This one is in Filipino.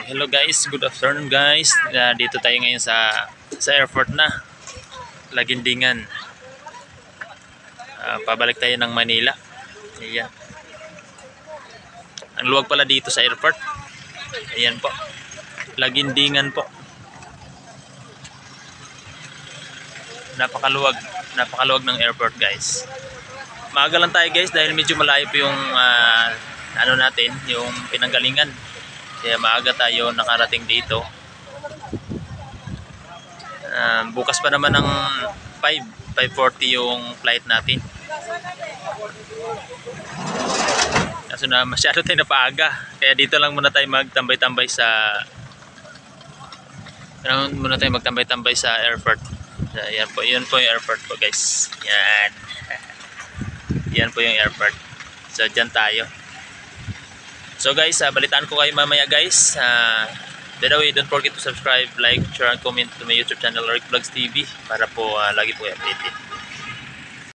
Hello guys, good afternoon guys. Dito tayo ngayon sa airport na Lagindingan. Pabalik tayo ng Manila. Ayan. Ang luwag pala dito sa airport. Ayan po. Lagindingan po. Napakaluwag ng airport guys. Maaga lang tayo guys dahil medyo malayo po yung ano natin, yung pinanggalingan. Kaya maaga tayo nakarating dito. Bukas pa naman ng 5:40 yung flight natin. Kaso na masyado tayo napaaga. Kaya dito lang muna tayo magtambay-tambay sa airport. Yan po yung airport po guys. Yan. Yan po yung airport. So dyan tayo. So guys, balitaan ko kayo mamaya guys. By the way, don't forget to subscribe, like, share, and comment to my YouTube channel, Rick Vlogs TV, para po lagi po updated.